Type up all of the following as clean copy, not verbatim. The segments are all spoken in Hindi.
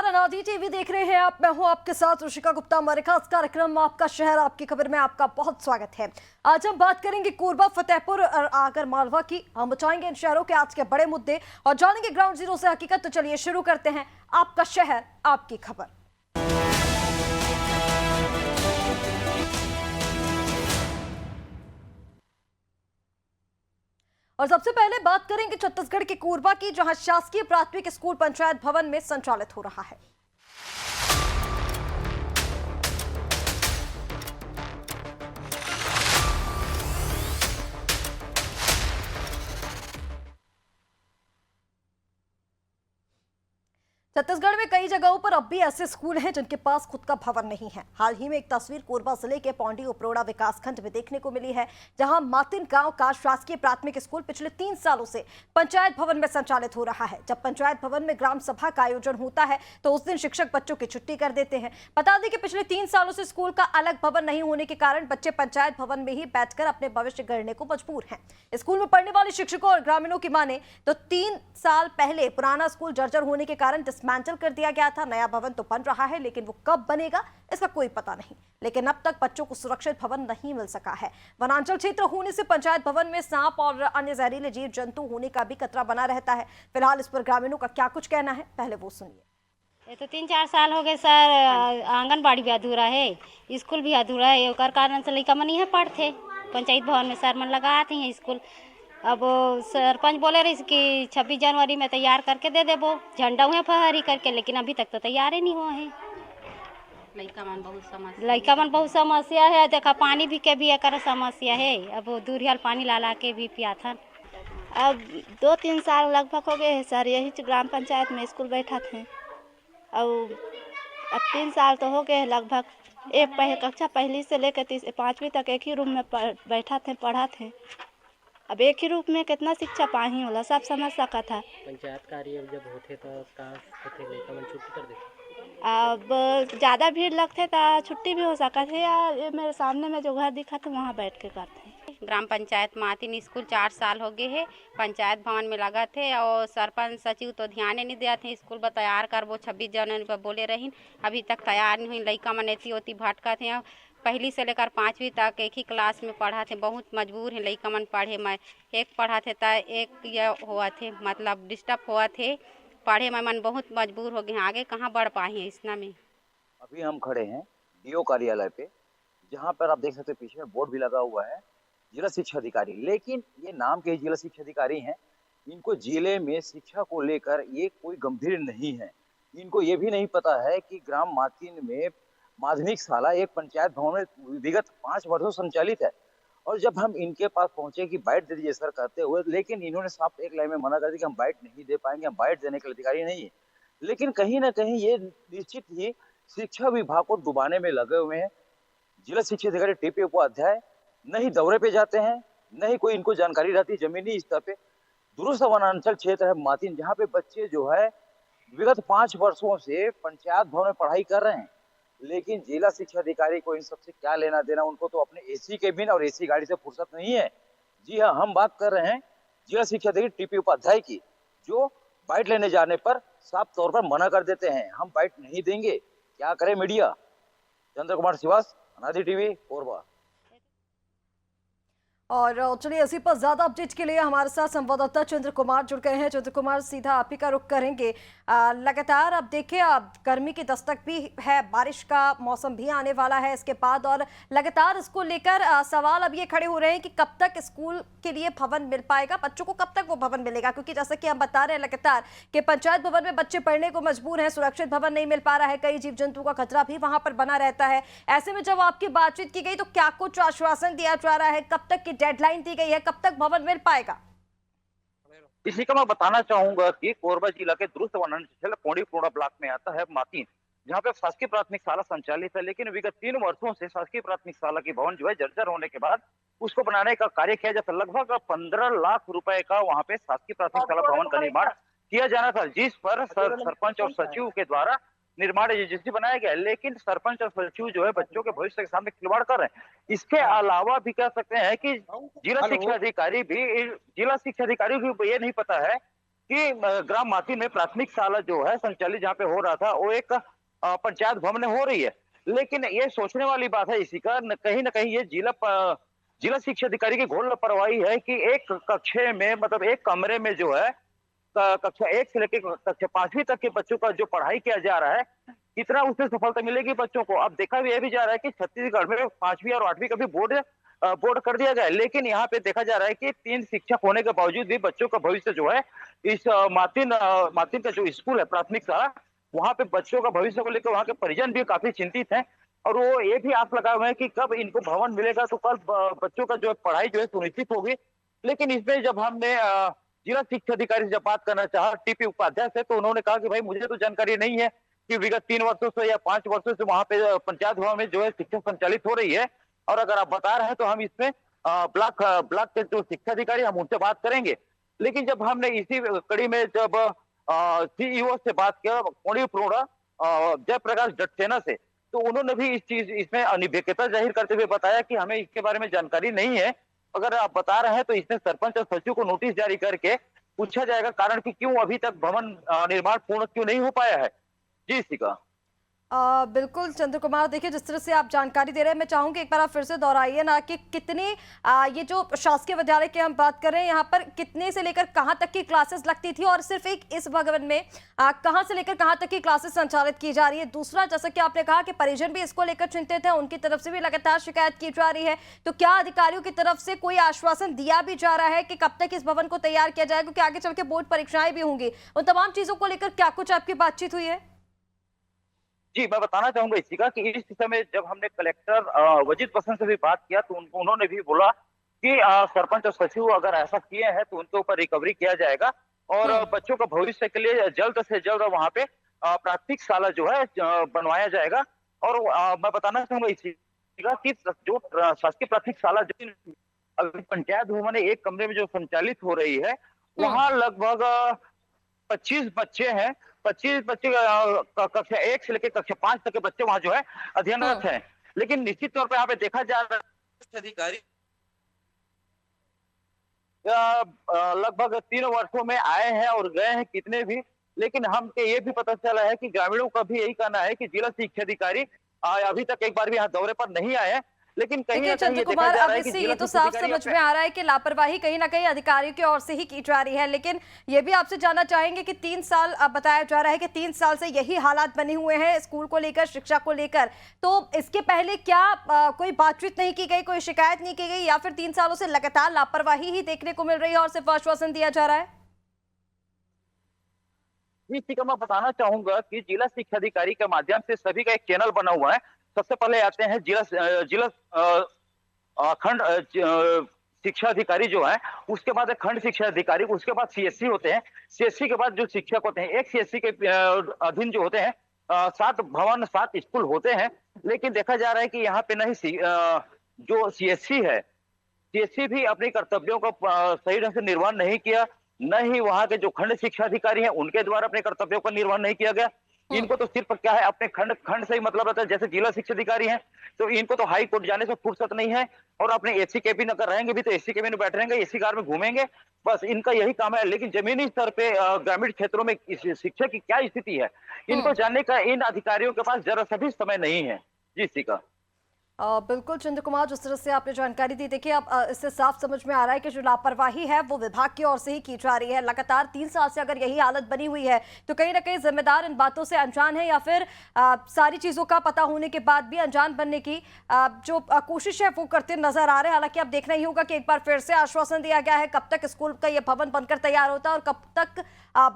अनादि टीवी देख रहे हैं आप। मैं हूं आपके साथ ऋषिका गुप्ता। हमारे खास कार्यक्रम आपका शहर आपकी खबर में आपका बहुत स्वागत है। आज हम बात करेंगे कोरबा, फतेहपुर और आगर मालवा की। हम बचाएंगे इन शहरों के आज के बड़े मुद्दे और जानेंगे ग्राउंड जीरो से हकीकत। तो चलिए शुरू करते हैं आपका शहर आपकी खबर। और सबसे पहले बात करेंगे छत्तीसगढ़ के कोरबा की, जहां शासकीय प्राथमिक स्कूल पंचायत भवन में संचालित हो रहा है। छत्तीसगढ़ में कई जगहों पर अब भी ऐसे स्कूल हैं जिनके पास खुद का भवन नहीं है। हाल ही में एक तस्वीर कोरबा जिले के पौंडी उपरोड़ा विकासखंड में देखने को मिली है, जहां मातिन गांव का शासकीय प्राथमिक स्कूल पिछले 3 सालों से पंचायत भवन में संचालित हो रहा है। जब पंचायत भवन में ग्राम सभा का आयोजन होता है तो उस दिन शिक्षक बच्चों की छुट्टी कर देते हैं। बता दें कि पिछले 3 सालों से स्कूल का अलग भवन नहीं होने के कारण बच्चे पंचायत भवन में ही बैठकर अपने भविष्य गढ़ने को मजबूर हैं। स्कूल में पढ़ने वाले शिक्षकों और ग्रामीणों की माने तो 3 साल पहले पुराना स्कूल जर्जर होने के कारण डिसमेंटल कर दिया गया था। नया भवन तो बन रहा है, लेकिन वो कब बनेगा इसका कोई पता नहीं। लेकिन अब तक बच्चों को सुरक्षित भवन नहीं मिल सका है। वनांचल क्षेत्र होने से पंचायत भवन में सांप और अन्य जहरीले जीव जंतु होने का भी खतरा बना रहता है। फिलहाल इस पर ग्रामीणों का क्या कुछ कहना है, पहले वो सुनिए। ये तो 3-4 साल हो गए सर। आंगनबाड़ी भी अधूरा है, स्कूल भी अधूरा है। ओकर कारण से लड़का मन यहाँ पढ़ते पंचायत भवन में सर मन लगाते हैं स्कूल। अब सरपंच बोले रही कि 26 जनवरी में तैयार करके दे देबो झंडा हुए फहरी करके, लेकिन अभी तक तो तैयार ही नहीं हुआ है। लड़का मन बहुत समस्या है। देखा पानी भी के भी एक समस्या है। अब दूरियाल पानी ला के भी पियाथन। अब 2-3 साल लगभग हो गए हैं सर, यही ग्राम पंचायत में स्कूल बैठा थे। अब 3 साल तो हो गए लगभग। कक्षा पहली से लेकर 5वीं तक एक ही रूम में बैठा थे, पढ़ा थे। अब एक ही रूप में कितना शिक्षा पाही होला सब समझ सका था। पंचायत कार्य जब होते तो छुट्टी कर देते। अब ज़्यादा भीड़ लगते तो छुट्टी भी हो सका थे, या ये मेरे सामने में जो घर दिखा था वहाँ बैठ के करते हैं। ग्राम पंचायत मातिन स्कूल 4 साल हो गए है पंचायत भवन में लगा थे, और सरपंच सचिव तो ध्यान नहीं दिया थे। स्कूल पर तैयार कर वो 26 जनवरी पर बोले रही, अभी तक तैयार नहीं हुई। लड़का मन एती होती भटका थे। पहली से लेकर 5वीं तक एक ही क्लास में पढ़ा थे। बहुत मजबूर है लड़का मन पढ़े में। एक पढ़ा थे तो एक ये हुआ थे, मतलब डिस्टर्ब हुआ थे पढ़े में। मन बहुत मजबूर हो गए हैं, आगे कहाँ बढ़ पाए हैं इसना में। अभी हम खड़े हैं डीओ कार्यालय पे, जहाँ पर आप देख सकते हैं पीछे में बोर्ड भी लगा हुआ है जिला शिक्षा अधिकारी। लेकिन ये नाम के जिला शिक्षा अधिकारी हैं, इनको जिले में शिक्षा को लेकर ये कोई गंभीर नहीं है। इनको ये भी नहीं पता है कि ग्राम मातिन में माध्यमिक शाला एक पंचायत भवन में विगत 5 वर्षों संचालित है। और जब हम इनके पास पहुंचे कि बाइट दे दीजिए सर करते हुए, लेकिन इन्होंने साफ एक लाइन में मना कर दिया कि हम बाइट नहीं दे पाएंगे, हम बाइट देने के अधिकारी नहीं है। लेकिन कहीं ना कहीं ये निश्चित ही शिक्षा विभाग को डुबाने में लगे हुए हैं। जिला शिक्षा अधिकारी टीपी उपाध्याय नहीं दौरे पे जाते हैं, नहीं कोई इनको जानकारी रहती जमीनी स्तर पे। दूरस्थ वनांचल क्षेत्र है मातिन, जहाँ पे बच्चे जो है विगत 5 वर्षों से पंचायत भवन में पढ़ाई कर रहे हैं। लेकिन जिला शिक्षा अधिकारी को इन सबसे क्या लेना देना, उनको तो अपने एसी केबिन और एसी गाड़ी से फुर्सत नहीं है। जी हाँ, हम बात कर रहे हैं जिला शिक्षा अधिकारी टीपी उपाध्याय की, जो बाइट लेने जाने पर साफ तौर पर मना कर देते हैं, हम बाइट नहीं देंगे। क्या करे मीडिया। चंद्र कुमार श्रीवास, अनादि टीवी, कोरबा। और चलिए इसी पर ज्यादा अपडेट के लिए हमारे साथ संवाददाता चंद्र कुमार जुड़ गए हैं। चंद्र कुमार, सीधा आप ही का रुख करेंगे। लगातार अब देखिए, अब गर्मी की दस्तक भी है, बारिश का मौसम भी आने वाला है इसके बाद, और लगातार इसको लेकर सवाल अब ये खड़े हो रहे हैं कि कब तक स्कूल के लिए भवन मिल पाएगा, बच्चों को कब तक वो भवन मिलेगा। क्योंकि जैसा कि हम बता रहे हैं लगातार कि पंचायत भवन में बच्चे पढ़ने को मजबूर हैं, सुरक्षित भवन नहीं मिल पा रहा है, कई जीव जंतु का खतरा भी वहां पर बना रहता है। ऐसे में जब आपकी बातचीत की गई तो क्या कुछ आश्वासन दिया जा रहा है, कब तक की डेडलाइन दी गई है, कब तक भवन मिल पाएगा? इसी का मैं बताना चाहूंगा कि कोरबा जिला के दूरस्थ वनांचल पौड़ी उपरोड़ा ब्लॉक में आता है मातिन, जहाँ पे शासकीय प्राथमिक शाला संचालित है। लेकिन विगत 3 वर्षों से शासकीय प्राथमिक शाला की भवन जो है जर्जर होने के बाद उसको बनाने का कार्य किया जाता। लगभग 15 लाख रुपए का वहाँ पे शासकीय प्राथमिक शाला भवन का निर्माण किया जाना था, जिस पर सरपंच और सचिव के द्वारा निर्माण एजेंसी बनाया गया। लेकिन सरपंच और सचिव जो है बच्चों के भविष्य के सामने खिलवाड़ कर रहे हैं। इसके अलावा भी कह सकते हैं कि जिला शिक्षा अधिकारी को ये नहीं पता है कि ग्राम मातिन में प्राथमिक शाला जो है संचालित जहाँ पे हो रहा था वो एक पंचायत भवन में हो रही है। लेकिन ये सोचने वाली बात है इसी का कहीं न कहीं ये जिला शिक्षा अधिकारी की घोर लापरवाही है कि एक कक्षे में मतलब एक कमरे में जो है कक्षा 1 से लेकर कक्षा 5वीं तक के बच्चों का जो पढ़ाई किया जा रहा है, कितना उसमें सफलता मिलेगी बच्चों को। अब देखा भी ये भी जा रहा है कि छत्तीसगढ़ में 5वीं और 8वीं का भी बोर्ड कर दिया गया है। लेकिन यहाँ पे देखा जा रहा है कि 3 शिक्षक होने के बावजूद भी बच्चों का भविष्य जो है इस मातिन का जो स्कूल है प्राथमिक शाला, वहाँ पे बच्चों का भविष्य को लेकर वहाँ के परिजन भी काफी चिंतित हैं और वो ये भी आस लगाए हुए हैं कि कब इनको भवन मिलेगा तो कल बच्चों का जो है पढ़ाई जो है सुनिश्चित होगी। लेकिन इसमें जब हमने जिला शिक्षा अधिकारी से जब बात करना चाहा टीपी उपाध्याय से, तो उन्होंने कहा कि भाई मुझे तो जानकारी नहीं है कि विगत 3 वर्षों से या 5 वर्षों से वहाँ पे पंचायत भवन में जो है शिक्षा संचालित हो रही है और अगर आप बता रहे हैं तो हम इसमें ब्लॉक के जो शिक्षा अधिकारी हम उनसे बात करेंगे। लेकिन जब हमने इसी कड़ी में जब सीईओ से बात किया पौड़ी प्रोड़ा जयप्रकाश सक्सेना से, तो उन्होंने भी इसमें अनिर्भिकता जाहिर करते हुए बताया कि हमें इसके बारे में जानकारी नहीं है। अगर आप बता रहे हैं तो इसमें सरपंच और सचिव को नोटिस जारी करके पूछा जाएगा कारण कि क्यों अभी तक भवन निर्माण पूर्ण क्यों नहीं हो पाया है। जी सिका। बिल्कुल चंद्र कुमार, देखिए जिस तरह से आप जानकारी दे रहे हैं, मैं चाहूंगी एक बार आप फिर से दोहराइए ना कि कितनी ये जो शासकीय विद्यालय की हम बात कर रहे हैं, यहाँ पर कितने से लेकर कहाँ तक की क्लासेस लगती थी और सिर्फ एक इस भवन में कहाँ से लेकर कहाँ तक की क्लासेस संचालित की जा रही है। दूसरा, जैसा कि आपने कहा कि परिजन भी इसको लेकर चिंतित है, उनकी तरफ से भी लगातार शिकायत की जा रही है, तो क्या अधिकारियों की तरफ से कोई आश्वासन दिया भी जा रहा है कि कब तक इस भवन को तैयार किया जाएगा, क्योंकि आगे चल के बोर्ड परीक्षाएं भी होंगी, उन तमाम चीजों को लेकर क्या कुछ आपकी बातचीत हुई है? जी, मैं बताना चाहूंगा इसी का कि इस समय जब हमने कलेक्टर वजीद बसंत से भी बात किया तो उन्होंने भी बोला कि सरपंच और सचिव अगर ऐसा किए हैं तो उनके ऊपर रिकवरी किया जाएगा और बच्चों का भविष्य के लिए जल्द से जल्द वहाँ पे प्राथमिक शाला जो है बनवाया जाएगा। और मैं बताना चाहूंगा इसी का कि जो शासकीय प्राथमिक शाला जो अभी पंचायत भवन में एक कमरे में जो संचालित हो रही है, वहाँ लगभग 25 बच्चे हैं। 25 बच्चे कक्षा 1 से लेकर कक्षा 5 तक के बच्चे वहां जो है अध्ययनरत हैं। लेकिन निश्चित तौर पर यहाँ पे देखा जा रहा है अधिकारी लगभग 3 वर्षों में आए हैं और गए हैं कितने भी, लेकिन हमको ये भी पता चला है कि ग्रामीणों का भी यही कहना है कि जिला शिक्षा अधिकारी अभी तक एक बार भी यहाँ दौरे पर नहीं आए हैं। लेकिन कहीं ना कहीं चंद्र कुमार, अब इससे ये तो साफ समझ में आ रहा है कि लापरवाही कहीं ना कहीं अधिकारियों की ओर से ही की जा रही है। लेकिन ये भी आपसे जानना चाहेंगे कि 3 साल अब बताया जा रहा है कि 3 साल से यही हालात बने हुए हैं स्कूल को लेकर, शिक्षा को लेकर, तो इसके पहले क्या कोई बातचीत नहीं की गई, कोई शिकायत नहीं की गई, या फिर 3 सालों से लगातार लापरवाही ही देखने को मिल रही है और सिर्फ आश्वासन दिया जा रहा है? इसी का मैं बताना चाहूंगा कि जिला शिक्षा अधिकारी के माध्यम से सभी का एक चैनल बना हुआ है। सबसे पहले आते हैं जिला खंड शिक्षा अधिकारी जो है, उसके बाद खंड शिक्षा अधिकारी, उसके बाद सीएससी होते हैं, सीएससी के बाद जो शिक्षक होते हैं, एक सीएससी के अधीन जो होते हैं 7 भवन 7 स्कूल होते हैं। लेकिन देखा जा रहा है कि यहाँ पे नहीं जो सीएससी है, सीएससी भी अपने कर्तव्यों का सही ढंग से निर्वहन नहीं किया, न ही वहाँ के जो खंड शिक्षा अधिकारी हैं उनके द्वारा अपने कर्तव्यों का निर्वहन नहीं किया गया। इनको तो सिर्फ क्या है अपने खंड से ही मतलब रहता है। जैसे जिला शिक्षा अधिकारी हैं तो इनको तो हाई कोर्ट जाने से फुर्सत नहीं है और अपने एसी केबिन अगर रहेंगे भी तो एसी केबिन में बैठे रहेंगे, एसी कार में घूमेंगे, बस इनका यही काम है। लेकिन जमीनी स्तर पे ग्रामीण क्षेत्रों में शिक्षा की क्या स्थिति है, इनको जानने का इन अधिकारियों के पास जरा सा भी समय नहीं है। जी सिका। बिल्कुल चंद्र कुमार, जिस तरह से आपने जानकारी दी, देखिए अब इससे साफ समझ में आ रहा है कि जो लापरवाही है वो विभाग की ओर से ही की जा रही है। लगातार 3 साल से अगर यही हालत बनी हुई है तो कहीं ना कहीं जिम्मेदार इन बातों से अनजान है या फिर सारी चीजों का पता होने के बाद भी अनजान बनने की जो कोशिश है वो करते नजर आ रहे हैं। हालांकि अब देखना ही होगा कि एक बार फिर से आश्वासन दिया गया है कब तक स्कूल का ये भवन बनकर तैयार होता है और कब तक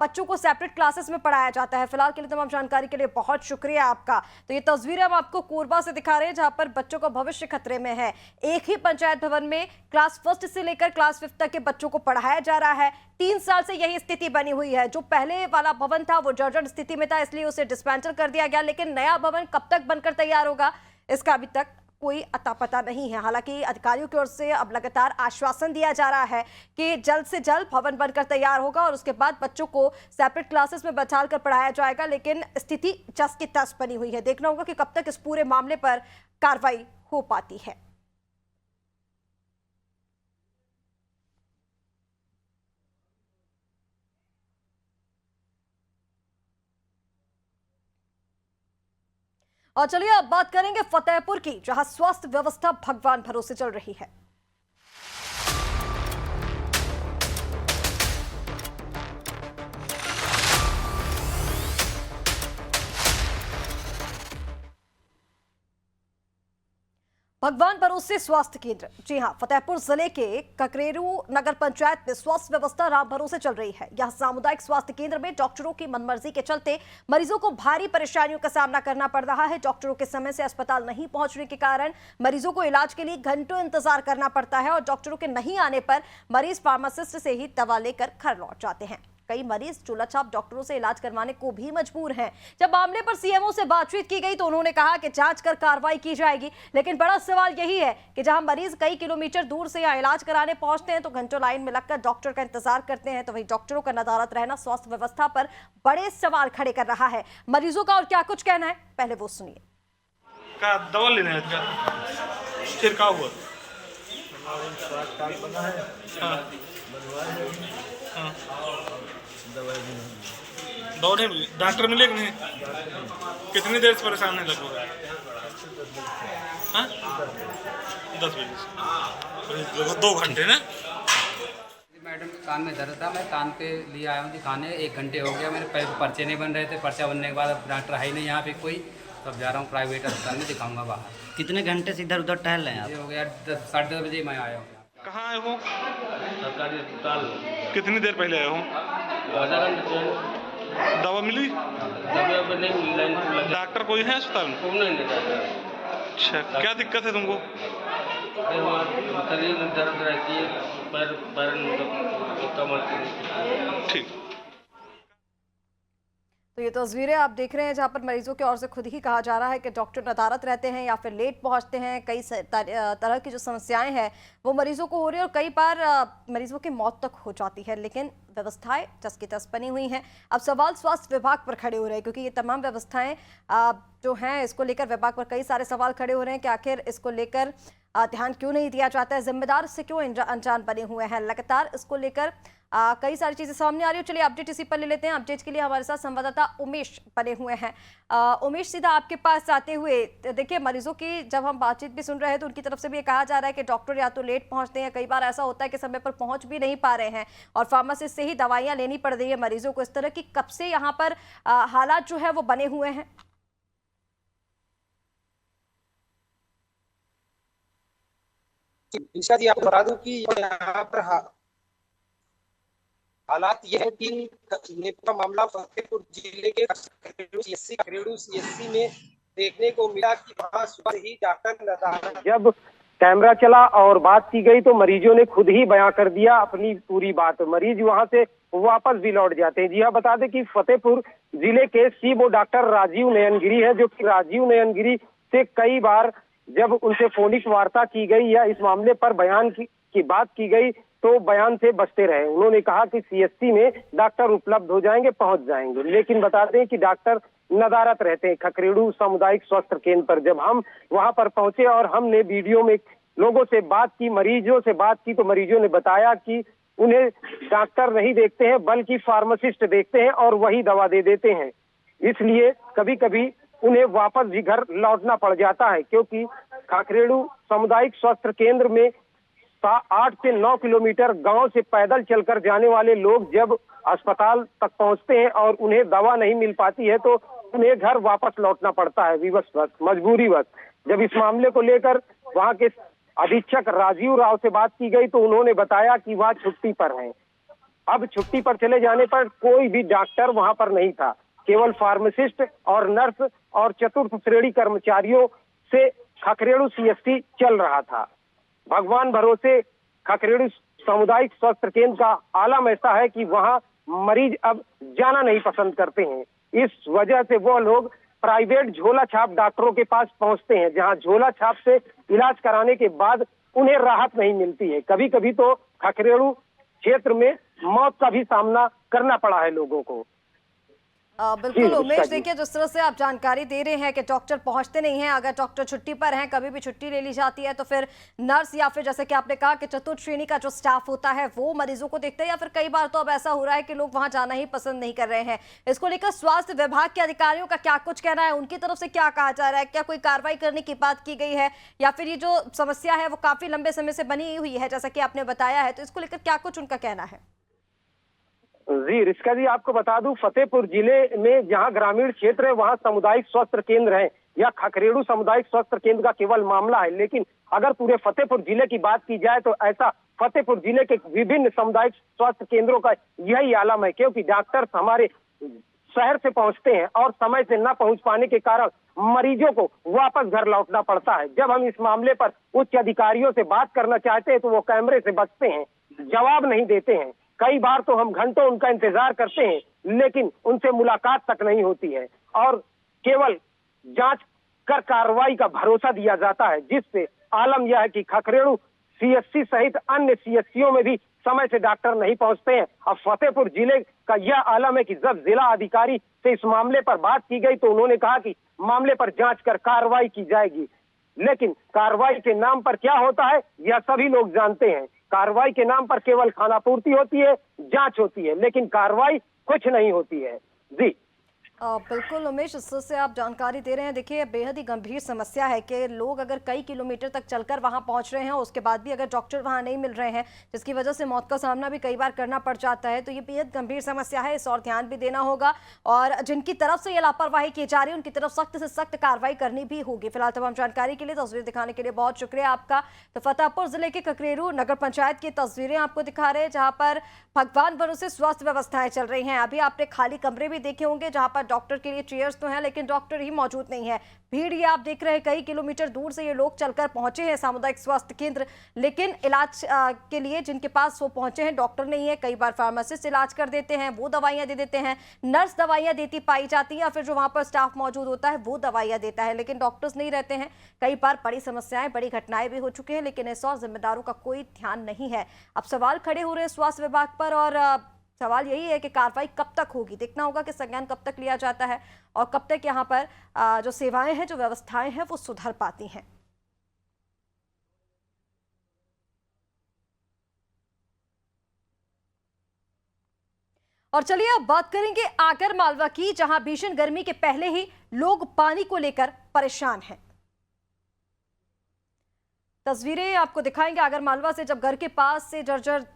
बच्चों को सेपरेट क्लासेस में पढ़ाया जाता है। फिलहाल के लिए तमाम जानकारी के लिए बहुत शुक्रिया आपका। तो ये तस्वीरें हम आपको कोरबा से दिखा रहे हैं जहां पर बच्चों का भविष्य खतरे में है। एक ही पंचायत भवन में क्लास 1 से लेकर क्लास 5 तक के बच्चों को पढ़ाया जा रहा है। 3 साल से यही स्थिति बनी हुई है। जो पहले वाला भवन था वो जर्जर स्थिति में था, इसलिए उसे डिस्मेंटल कर दिया गया, लेकिन नया भवन कब तक बनकर तैयार होगा इसका अभी तक कोई अता पता नहीं है। हालांकि अधिकारियों की ओर से अब लगातार आश्वासन दिया जा रहा है कि जल्द से जल्द भवन बनकर तैयार होगा और उसके बाद बच्चों को सेपरेट क्लासेस में बैठाकर पढ़ाया जाएगा, लेकिन स्थिति जस की तस बनी हुई है। देखना होगा कि कब तक इस पूरे मामले पर कार्रवाई हो पाती है। और चलिए अब बात करेंगे फतेहपुर की, जहां स्वास्थ्य व्यवस्था भगवान भरोसे चल रही है। भगवान भरोसे स्वास्थ्य केंद्र, जी हां, फतेहपुर जिले के ककरेरू नगर पंचायत में स्वास्थ्य व्यवस्था राम भरोसे चल रही है। यह सामुदायिक स्वास्थ्य केंद्र में डॉक्टरों की मनमर्जी के चलते मरीजों को भारी परेशानियों का सामना करना पड़ रहा है। डॉक्टरों के समय से अस्पताल नहीं पहुंचने के कारण मरीजों को इलाज के लिए घंटों इंतजार करना पड़ता है और डॉक्टरों के नहीं आने पर मरीज फार्मासिस्ट से ही दवा लेकर घर लौट जाते हैं। कई मरीज चूल्हा-छाप डॉक्टरों से इलाज करवाने को भी मजबूर हैं। जब मामले पर सीएमओ से बातचीत की गई तो उन्होंने कहा कि जांच कर कार्रवाई की जाएगी, लेकिन बड़ा सवाल यही है कि जहां मरीज कई किलोमीटर दूर से यहाँ इलाज कराने पहुंचते हैं तो घंटों लाइन में लगकर डॉक्टर का इंतजार करते हैं, तो वही डॉक्टरों का नदारत रहना स्वास्थ्य व्यवस्था पर बड़े सवाल खड़े कर रहा है। मरीजों का और क्या कुछ कहना है, पहले वो सुनिए। का दवा लेना है क्या? फिर क्या हुआ? दवा नहीं मिली, डॉक्टर मिले कि नहीं? कितनी देर से परेशान है लगभग? 10 बजे से 2 घंटे ना? मैडम के कान में दर्द था, मैं कान के लिए आया हूँ दिखाने। 1 घंटे हो गया, मेरे पर्चे नहीं बन रहे थे। पर्चा बनने के बाद अब डॉक्टर है ही नहीं यहाँ पे कोई, तो अब जा रहा हूँ प्राइवेट अस्पताल में दिखाऊंगा बाहर। कितने घंटे से इधर उधर टहल रहे हैं आप? ये हो गया 10 साढ़े 10 बजे मैं आया हूँ। कहाँ आए हो? सरकारी अस्पताल। कितनी देर पहले आए हो? आधा घंटे दवा मिली? दवा नहीं मिली, लाइन में लगे। डॉक्टर कोई है अस्पताल में? खूब नहीं देता। अच्छा, क्या दिक्कत है तुमको? शरीर में दर्द रहती है, पैर मतलब कमर। ठीक। तो ये तस्वीरें आप देख रहे हैं जहां पर मरीजों की ओर से खुद ही कहा जा रहा है कि डॉक्टर नदारत रहते हैं या फिर लेट पहुंचते हैं। कई तरह की जो समस्याएं हैं वो मरीजों को हो रही है और कई बार मरीजों की मौत तक हो जाती है, लेकिन व्यवस्थाएं टस की टस बनी हुई हैं। अब सवाल स्वास्थ्य विभाग पर खड़े हो रहे हैं, क्योंकि ये तमाम व्यवस्थाएं जो हैं इसको लेकर विभाग पर कई सारे सवाल खड़े हो रहे हैं कि आखिर इसको लेकर ध्यान क्यों नहीं दिया जाता है, जिम्मेदार से क्यों अनजान बने हुए हैं। लगातार इसको लेकर कई सारी चीजें सामने आ रही है। चलिए अपडेट इसी पर ले लेते हैं। अपडेट के लिए हमारे साथ संवाददाता उमेश बने हुए हैं। उमेश, सीधा आपके पास आते हुए, देखिए मरीजों की जब हम बातचीत भी सुन रहे हैं तो उनकी तरफ से भी ये कहा जा रहा है कि डॉक्टर या तो लेट पहुंचते हैं, कई बार ऐसा होता है कि समय पर पहुंच भी नहीं पा रहे हैं और फार्मासिस्ट से ही दवाइयां लेनी पड़ रही है मरीजों को। इस तरह की कब से यहाँ पर हालात जो है वो बने हुए हैं? ईशा जी, आपको बता दूं कि यहाँ पर हालात यह है कि ये पूरा मामला फतेहपुर जिले के ककरेरू सीएससी में देखने को मिला कि वहाँ सुबह ही डॉक्टर जब कैमरा चला और बात की गई तो मरीजों ने खुद ही बयां कर दिया अपनी पूरी बात। मरीज वहां से वापस भी लौट जाते हैं। जी हाँ, बता दें कि फतेहपुर जिले के सीबो डॉक्टर राजीव नयनगिरी है, जो कि राजीव नयनगिरी से कई बार जब उनसे फोनिक वार्ता की गई या इस मामले पर बयान की बात की गई तो बयान से बचते रहे। उन्होंने कहा कि सीएससी में डॉक्टर उपलब्ध हो जाएंगे, पहुंच जाएंगे, लेकिन बता दें कि डॉक्टर नदारत रहते हैं खकरेड़ू सामुदायिक स्वास्थ्य केंद्र पर। जब हम वहां पर पहुंचे और हमने वीडियो में लोगों से बात की, मरीजों से बात की, तो मरीजों ने बताया कि उन्हें डॉक्टर नहीं देखते हैं बल्कि फार्मासिस्ट देखते हैं और वही दवा दे देते हैं। इसलिए कभी कभी उन्हें वापस भी घर लौटना पड़ जाता है, क्योंकि खकरेड़ू सामुदायिक स्वास्थ्य केंद्र में 8 से 9 किलोमीटर गांव से पैदल चलकर जाने वाले लोग जब अस्पताल तक पहुंचते हैं और उन्हें दवा नहीं मिल पाती है तो उन्हें घर वापस लौटना पड़ता है विवशवश, मजबूरीवश। जब इस मामले को लेकर वहां के अधीक्षक राजीव राव से बात की गई तो उन्होंने बताया कि वह छुट्टी पर हैं। अब छुट्टी पर चले जाने पर कोई भी डॉक्टर वहां पर नहीं था, केवल फार्मासिस्ट और नर्स और चतुर्थ श्रेणी कर्मचारियों से खकरेड़ू सीएससी चल रहा था। भगवान भरोसे खकरेड़ू सामुदायिक स्वास्थ्य केंद्र का आलम ऐसा है कि वहां मरीज अब जाना नहीं पसंद करते हैं। इस वजह से वो लोग प्राइवेट झोला छाप डॉक्टरों के पास पहुंचते हैं, जहां झोला छाप से इलाज कराने के बाद उन्हें राहत नहीं मिलती है। कभी कभी तो खकरेड़ू क्षेत्र में मौत का भी सामना करना पड़ा है लोगों को। बिल्कुल उमेश, देखिए जिस तरह से आप जानकारी दे रहे हैं कि डॉक्टर पहुंचते नहीं हैं, अगर डॉक्टर छुट्टी पर हैं, कभी भी छुट्टी ले ली जाती है तो फिर नर्स या फिर जैसे कि आपने कहा कि चतुर्थ श्रेणी का जो स्टाफ होता है वो मरीजों को देखते हैं, या फिर कई बार तो अब ऐसा हो रहा है कि लोग वहां जाना ही पसंद नहीं कर रहे हैं। इसको लेकर स्वास्थ्य विभाग के अधिकारियों का क्या कुछ कहना है, उनकी तरफ से क्या कहा जा रहा है, क्या कोई कार्रवाई करने की बात की गई है, या फिर ये जो समस्या है वो काफी लंबे समय से बनी हुई है जैसा कि आपने बताया है, तो इसको लेकर क्या कुछ उनका कहना है? जी रिस्का जी, आपको बता दूं, फतेहपुर जिले में जहां ग्रामीण क्षेत्र है वहां सामुदायिक स्वास्थ्य केंद्र है या खखरेड़ू सामुदायिक स्वास्थ्य केंद्र का केवल मामला है, लेकिन अगर पूरे फतेहपुर जिले की बात की जाए तो ऐसा फतेहपुर जिले के विभिन्न सामुदायिक स्वास्थ्य केंद्रों का यही आलम है, क्योंकि डॉक्टर हमारे शहर से पहुंचते हैं और समय से न पहुंच पाने के कारण मरीजों को वापस घर लौटना पड़ता है। जब हम इस मामले पर उच्च अधिकारियों से बात करना चाहते हैं तो वो कैमरे से बचते हैं, जवाब नहीं देते हैं। कई बार तो हम घंटों उनका इंतजार करते हैं लेकिन उनसे मुलाकात तक नहीं होती है और केवल जांच कर कार्रवाई का भरोसा दिया जाता है, जिससे आलम यह है कि खखरेड़ू सीएससी सहित अन्य सीएससीओं में भी समय से डॉक्टर नहीं पहुंचते हैं। अब फतेहपुर जिले का यह आलम है कि जब जिला अधिकारी से इस मामले पर बात की गई तो उन्होंने कहा कि मामले पर जांच कर कार्रवाई की जाएगी, लेकिन कार्रवाई के नाम पर क्या होता है यह सभी लोग जानते हैं। कार्रवाई के नाम पर केवल खानापूर्ति होती है, जांच होती है, लेकिन कार्रवाई कुछ नहीं होती है। जी बिल्कुल उमेश, इस से आप जानकारी दे रहे हैं। देखिए बेहद ही गंभीर समस्या है कि लोग अगर कई किलोमीटर तक चलकर वहां पहुंच रहे हैं, उसके बाद भी अगर डॉक्टर वहां नहीं मिल रहे हैं, जिसकी वजह से मौत का सामना भी कई बार करना पड़ जाता है, तो ये बेहद गंभीर समस्या है, इस और ध्यान भी देना होगा और जिनकी तरफ से ये लापरवाही की जा रही है उनकी तरफ सख्त से सख्त कार्रवाई करनी भी होगी। फिलहाल तमाम जानकारी के लिए, तस्वीर दिखाने के लिए बहुत शुक्रिया आपका। तो फतेहपुर जिले के खखरेड़ू नगर पंचायत की तस्वीरें आपको दिखा रहे हैं, जहां पर भगवान भरोसे स्वास्थ्य व्यवस्थाएं चल रही हैं। अभी आपने खाली कमरे भी देखे होंगे जहां पर डॉक्टर के लिए चेयर्स तो हैं लेकिन डॉक्टर ही मौजूद नहीं है। भीड़ ये आप देख रहे हैं, कई किलोमीटर दूर से ये लोग चलकर पहुंचे हैं सामुदायिक स्वास्थ्य केंद्र, लेकिन इलाज के लिए जिनके पास वो पहुंचे हैं डॉक्टर नहीं है। कई बार फार्मासिस्ट इलाज कर देते हैं, वो दवाइयां दे देते हैं, नर्स दवाइयां देती पाई जाती है या फिर जो वहां पर स्टाफ मौजूद होता है वो दवाइयां देता है, लेकिन डॉक्टर्स नहीं रहते हैं। कई बार बड़ी समस्याएं, बड़ी घटनाएं भी हो चुकी हैं, लेकिन इस और जिम्मेदारों का कोई ध्यान नहीं है। अब सवाल खड़े हो रहे हैं स्वास्थ्य विभाग पर और सवाल यही है कि कार्रवाई कब तक होगी। देखना होगा कि संज्ञान कब तक लिया जाता है और कब तक यहाँ पर जो सेवाएं हैं, जो व्यवस्थाएं हैं वो सुधर पाती हैं। और चलिए अब बात करेंगे आगर मालवा की, जहां भीषण गर्मी के पहले ही लोग पानी को लेकर परेशान हैं। तस्वीरें आपको दिखाएंगे आगर मालवा से, जब घर के पास से जर्जर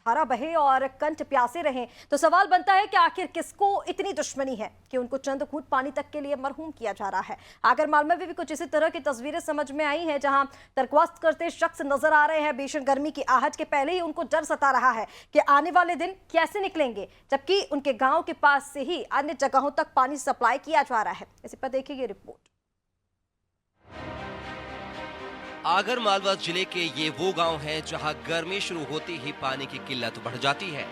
धारा बहे और कंठ प्यासे रहें तो सवाल बनता है कि आखिर किसको इतनी दुश्मनी है कि उनको चंद घूंट पानी तक के लिए मरहूम किया जा रहा है। आगर मालवा में भी कुछ इसी तरह की तस्वीरें समझ में आई हैं, जहां दरख्वास्त करते शख्स नजर आ रहे हैं। भीषण गर्मी की आहट के पहले ही उनको डर सता रहा है कि आने वाले दिन कैसे निकलेंगे, जबकि उनके गांव के पास से ही अन्य जगहों तक पानी सप्लाई किया जा रहा है। इसी पर देखिए ये रिपोर्ट। आगर मालवा जिले के ये वो गांव हैं जहां गर्मी शुरू होती ही पानी की किल्लत बढ़ जाती है।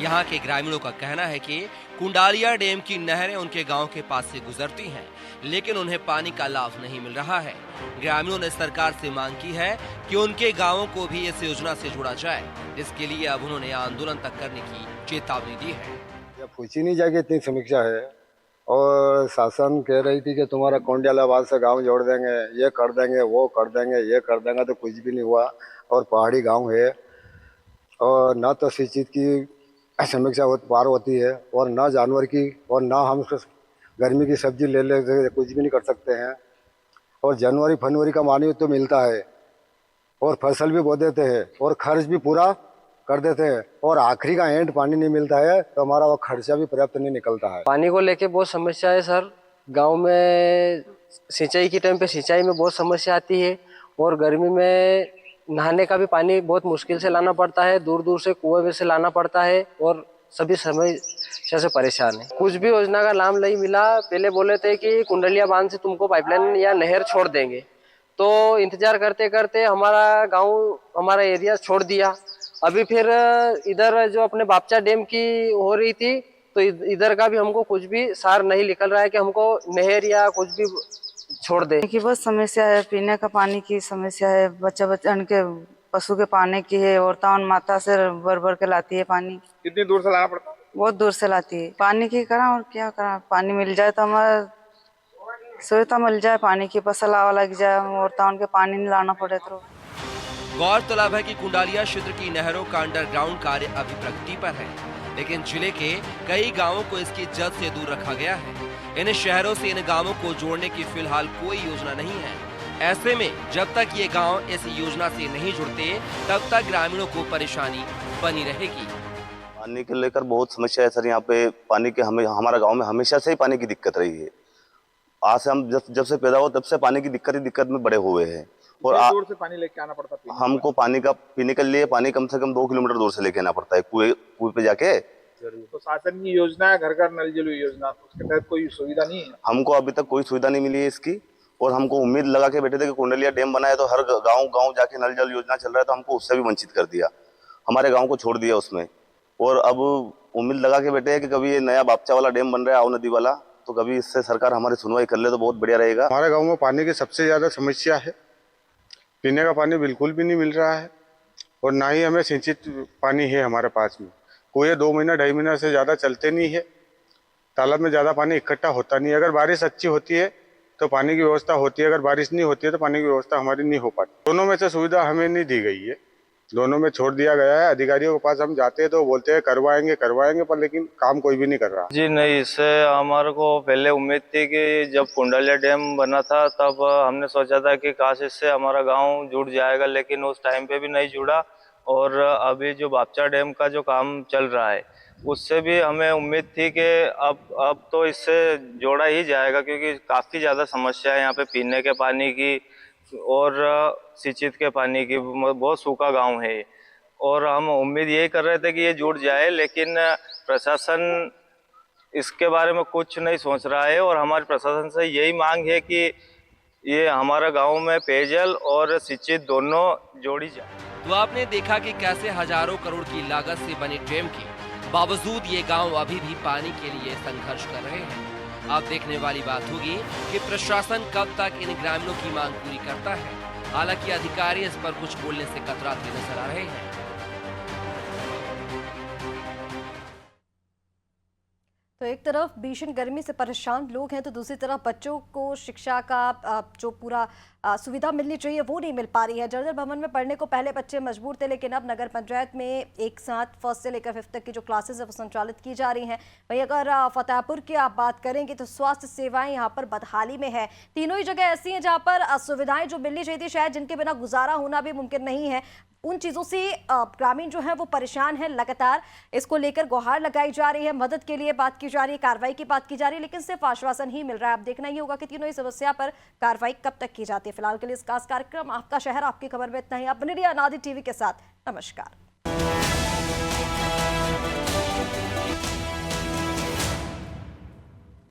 यहां के ग्रामीणों का कहना है कि कुंडालिया डैम की नहरें उनके गांव के पास से गुजरती हैं, लेकिन उन्हें पानी का लाभ नहीं मिल रहा है। ग्रामीणों ने सरकार से मांग की है कि उनके गांवों को भी इस योजना से जोड़ा जाए, जिसके लिए अब उन्होंने आंदोलन तक करने की चेतावनी दी है। पूछी नहीं जाएगी, इतनी समीक्षा है और शासन कह रही थी कि तुम्हारा कोंडियालाबाद से गांव जोड़ देंगे, ये कर देंगे, वो कर देंगे, ये कर देंगे, तो कुछ भी नहीं हुआ। और पहाड़ी गांव है और ना तो किसी चीज़ की समीक्षा पार होती है और ना जानवर की, और ना हम गर्मी की सब्जी ले कुछ भी नहीं कर सकते हैं। और जनवरी फरवरी का मानी तो मिलता है और फसल भी बो देते हैं और खर्च भी पूरा कर देते हैं, और आखिरी का एंड पानी नहीं मिलता है तो हमारा वो खर्चा भी पर्याप्त नहीं निकलता है। पानी को लेके बहुत समस्या है सर। गांव में सिंचाई के टाइम पे सिंचाई में बहुत समस्या आती है और गर्मी में नहाने का भी पानी बहुत मुश्किल से लाना पड़ता है, दूर दूर से कुएं से लाना पड़ता है और सभी समस्या से परेशान है। कुछ भी योजना का लाभ नहीं मिला। पहले बोले थे कि कुंडलिया बांध से तुमको पाइपलाइन या नहर छोड़ देंगे, तो इंतजार करते करते हमारा गाँव, हमारा एरिया छोड़ दिया। अभी फिर इधर जो अपने बापचा डैम की हो रही थी तो इधर का भी हमको कुछ भी सार नहीं निकल रहा है कि हमको नहर या कुछ भी छोड़ दे। की बहुत समस्या है, पीने का पानी की समस्या है, बच्चन के पशु के पानी की है, औरतां माता से भर भर के लाती है पानी। कितनी दूर से लाना पड़ता है? बहुत दूर से लाती है। पानी की करा और क्या करा, पानी मिल जाए तो हमारा सुविधा मिल जाए, पानी की फसल आवा लग जाए और टाउन के पानी नहीं लाना पड़े। तो गौरतलब है कि कुंडालिया क्षेत्र की नहरों का अंडरग्राउंड कार्य अभी प्रगति पर है, लेकिन जिले के कई गांवों को इसकी जद से दूर रखा गया है। इन शहरों से इन गांवों को जोड़ने की फिलहाल कोई योजना नहीं है। ऐसे में जब तक ये गांव इस योजना से नहीं जुड़ते तब तक ग्रामीणों को परेशानी बनी रहेगी। पानी के लेकर बहुत समस्या है सर। यहाँ पे पानी के हमारा गांव में हमेशा से ही पानी की दिक्कत रही है। आज से हम जब से पैदा हुआ तब से पानी की दिक्कत में बड़े हुए हैं। और दूर से पानी लेके आना पड़ता है। हमको पानी का पीने के लिए पानी कम से कम 2 किलोमीटर दूर से लेके आना पड़ता है, कुएं पे जाके। तो शासन की योजना है घर घर नल जल योजना, तो उसके तहत कोई सुविधा नहीं है। हमको अभी तक कोई सुविधा नहीं मिली है इसकी। और हमको उम्मीद लगा के बैठे थे कि कुंडलिया डैम बनाए तो हर गांव जाके नल जल योजना चल रहा है, तो हमको उससे भी वंचित कर दिया, हमारे गाँव को छोड़ दिया उसमें। और अब उम्मीद लगा के बैठे हैं कि कभी ये नया बापचा वाला डैम बन रहा है, आओ नदी वाला, तो कभी इससे सरकार हमारी सुनवाई कर ले तो बहुत बढ़िया रहेगा। हमारे गाँव में पानी की सबसे ज्यादा समस्या है, पीने का पानी बिल्कुल भी नहीं मिल रहा है और ना ही हमें सिंचित पानी है हमारे पास में। कुएं 2 महीना 2.5 महीना से ज़्यादा चलते नहीं है, तालाब में ज़्यादा पानी इकट्ठा होता नहीं है। अगर बारिश अच्छी होती है तो पानी की व्यवस्था होती है, अगर बारिश नहीं होती है तो पानी की व्यवस्था हमारी नहीं हो पाती। दोनों में से सुविधा हमें नहीं दी गई है, दोनों में छोड़ दिया गया है। अधिकारियों के पास हम जाते हैं तो बोलते हैं करवाएंगे पर लेकिन काम कोई भी नहीं कर रहा। जी नहीं, इससे हमारे को पहले उम्मीद थी कि जब कुंडालिया डैम बना था तब हमने सोचा था कि काश इससे हमारा गांव जुड़ जाएगा, लेकिन उस टाइम पे भी नहीं जुड़ा। और अभी जो बापचा डैम का जो काम चल रहा है उससे भी हमें उम्मीद थी कि अब तो इससे जोड़ा ही जाएगा, क्योंकि काफ़ी ज़्यादा समस्या है यहाँ पे पीने के पानी की और सिंचित के पानी की। बहुत सूखा गांव है और हम उम्मीद यही कर रहे थे कि ये जुड़ जाए, लेकिन प्रशासन इसके बारे में कुछ नहीं सोच रहा है। और हमारे प्रशासन से यही मांग है कि ये हमारा गांव में पेयजल और सिंचित दोनों जोड़ी जाए। तो आपने देखा कि कैसे हजारों करोड़ की लागत से बने डैम के बावजूद ये गांव अभी भी पानी के लिए संघर्ष कर रहे हैं। अब देखने वाली बात होगी कि प्रशासन कब तक इन ग्रामीणों की मांग पूरी करता है। हालांकि अधिकारी इस पर कुछ बोलने से कतराते नजर आ रहे हैं। तो एक तरफ भीषण गर्मी से परेशान लोग हैं तो दूसरी तरफ बच्चों को शिक्षा का जो पूरा सुविधा मिलनी चाहिए वो नहीं मिल पा रही है। जर्जर भवन में पढ़ने को पहले बच्चे मजबूर थे, लेकिन अब नगर पंचायत में एक साथ 1st से लेकर 5th तक की जो क्लासेस है वो संचालित की जा रही हैं। वहीं अगर फतेहपुर की आप बात करेंगे तो स्वास्थ्य सेवाएं यहाँ पर बदहाली में है। तीनों ही जगह ऐसी हैं जहाँ पर सुविधाएं जो मिलनी चाहिए थी शायद जिनके बिना गुजारा होना भी मुमकिन नहीं है, उन चीज़ों से ग्रामीण जो है वो परेशान है। लगातार इसको लेकर गुहार लगाई जा रही है, मदद के लिए बात की जा रही है, कार्रवाई की बात की जा रही है, लेकिन सिर्फ आश्वासन ही मिल रहा है। अब देखना ही होगा कि तीनों ही समस्या पर कार्रवाई कब तक की जाती है। फिलहाल के लिए इस खास कार्यक्रम आपका शहर आपकी खबर में इतना ही। आप बने रहिए अनादि टीवी के साथ। नमस्कार।